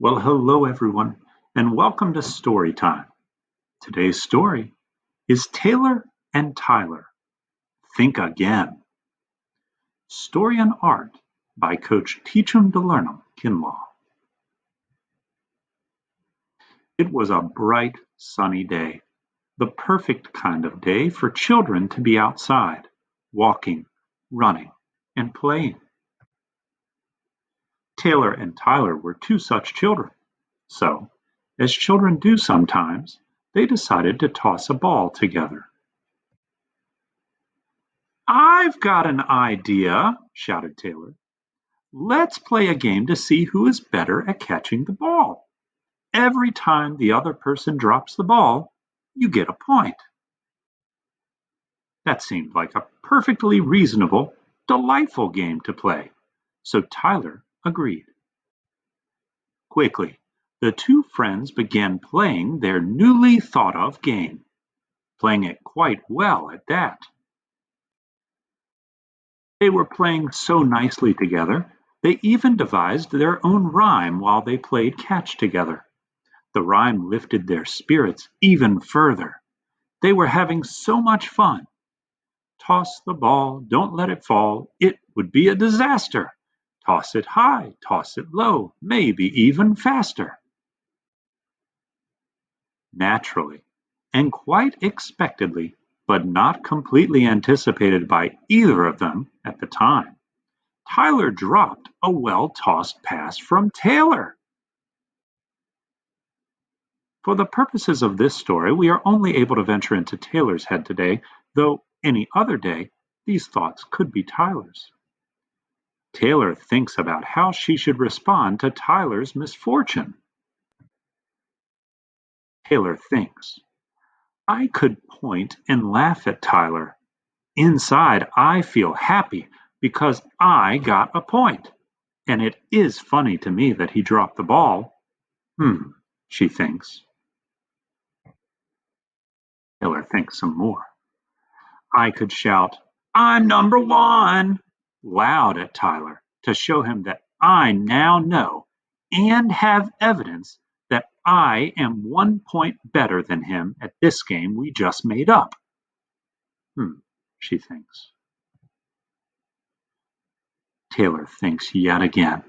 Well, hello everyone, and welcome to Storytime. Today's story is Taylor and Tyler Think Again. Story and Art by Coach Teachum DeLernum Kinlaw. It was a bright, sunny day, the perfect kind of day for children to be outside, walking, running, and playing. Taylor and Tyler were two such children. So, as children do sometimes, they decided to toss a ball together. "I've got an idea," shouted Taylor. "Let's play a game to see who is better at catching the ball. Every time the other person drops the ball, you get a point." That seemed like a perfectly reasonable, delightful game to play, so Tyler agreed. Quickly, the two friends began playing their newly thought of game, playing it quite well at that. They were playing so nicely together, they even devised their own rhyme while they played catch together. The rhyme lifted their spirits even further. They were having so much fun. "Toss the ball, don't let it fall, it would be a disaster. Toss it high, toss it low, maybe even faster." Naturally, and quite expectedly, but not completely anticipated by either of them at the time, Tyler dropped a well-tossed pass from Taylor. For the purposes of this story, we are only able to venture into Taylor's head today, though any other day these thoughts could be Tyler's. Taylor thinks about how she should respond to Tyler's misfortune. Taylor thinks, "I could point and laugh at Tyler. Inside, I feel happy because I got a point. And it is funny to me that he dropped the ball. She thinks. Taylor thinks some more. I could shout, 'I'm number one,' loud at Tyler to show him that I now know and have evidence that I am 1 point better than him at this game we just made up." She thinks. Taylor thinks yet again.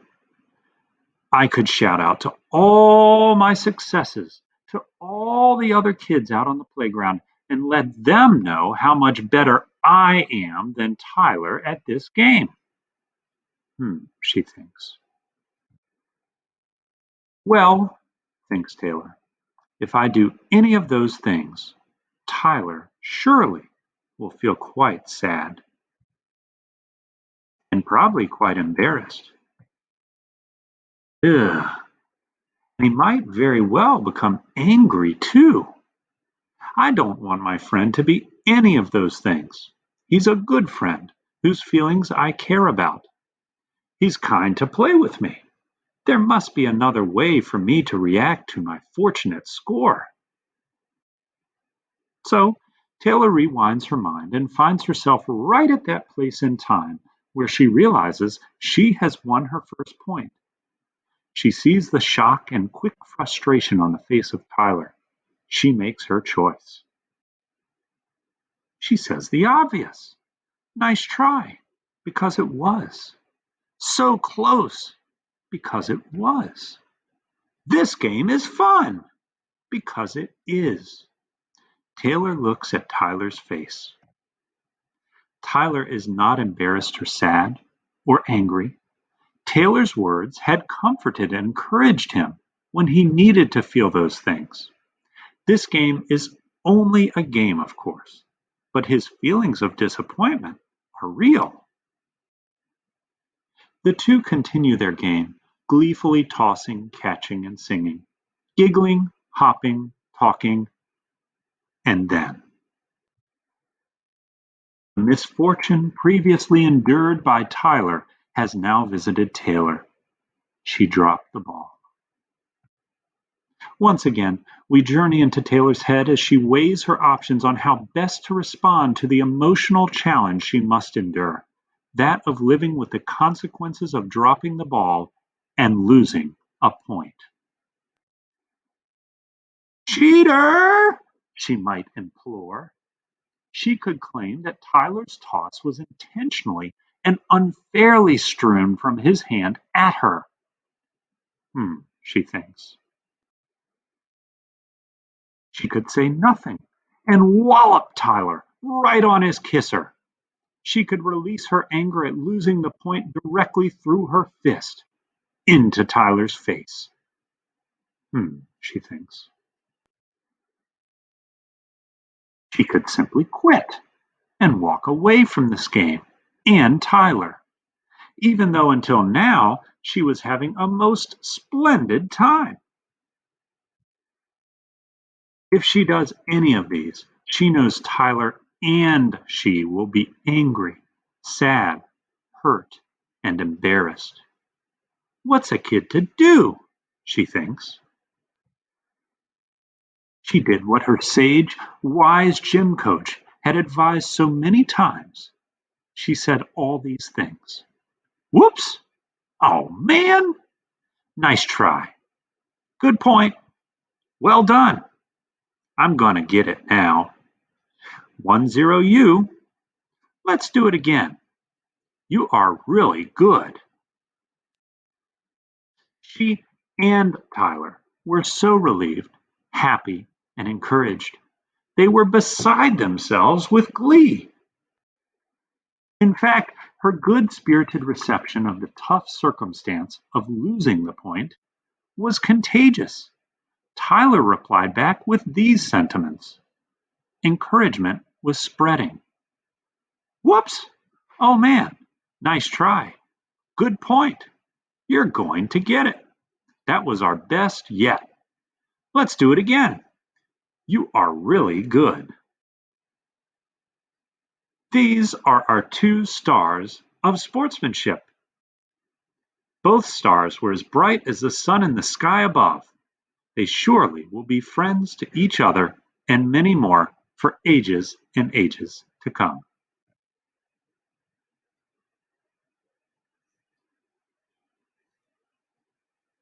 I could shout out to all my successes, to all the other kids out on the playground, and let them know how much better I am than Tyler at this game. She thinks. Well, thinks Taylor, if I do any of those things, Tyler surely will feel quite sad and probably quite embarrassed. Ugh. And he might very well become angry too. I don't want my friend to be any of those things. He's a good friend whose feelings I care about. He's kind to play with me. There must be another way for me to react to my fortunate score. So Taylor rewinds her mind and finds herself right at that place in time where she realizes she has won her first point. She sees the shock and quick frustration on the face of Tyler. She makes her choice. She says the obvious. Nice try, because it was. So close, because it was. This game is fun, because it is. Taylor looks at Tyler's face. Tyler is not embarrassed or sad or angry. Taylor's words had comforted and encouraged him when he needed to feel those things. This game is only a game, of course, but his feelings of disappointment are real. The two continue their game, gleefully tossing, catching, and singing, giggling, hopping, talking, and then. The misfortune previously endured by Tyler has now visited Taylor. She dropped the ball. Once again, we journey into Taylor's head as she weighs her options on how best to respond to the emotional challenge she must endure, that of living with the consequences of dropping the ball and losing a point. Cheater! She might implore. She could claim that Tyler's toss was intentionally and unfairly strewn from his hand at her. She thinks. She could say nothing and wallop Tyler right on his kisser. She could release her anger at losing the point directly through her fist into Tyler's face. She thinks. She could simply quit and walk away from this game and Tyler, even though until now she was having a most splendid time. If she does any of these, she knows Tyler and she will be angry, sad, hurt, and embarrassed. What's a kid to do? She thinks. She did what her sage, wise gym coach had advised so many times. She said all these things. Whoops! Oh man! Nice try. Good point. Well done. I'm gonna get it now. 1-0 you. Let's do it again. You are really good. She and Tyler were so relieved, happy, and encouraged. They were beside themselves with glee. In fact, her good spirited reception of the tough circumstance of losing the point was contagious. Tyler replied back with these sentiments. Encouragement was spreading. Whoops! Oh man, nice try. Good point. You're going to get it. That was our best yet. Let's do it again. You are really good. These are our 2 stars of sportsmanship. Both stars were as bright as the sun in the sky above. They surely will be friends to each other and many more for ages and ages to come.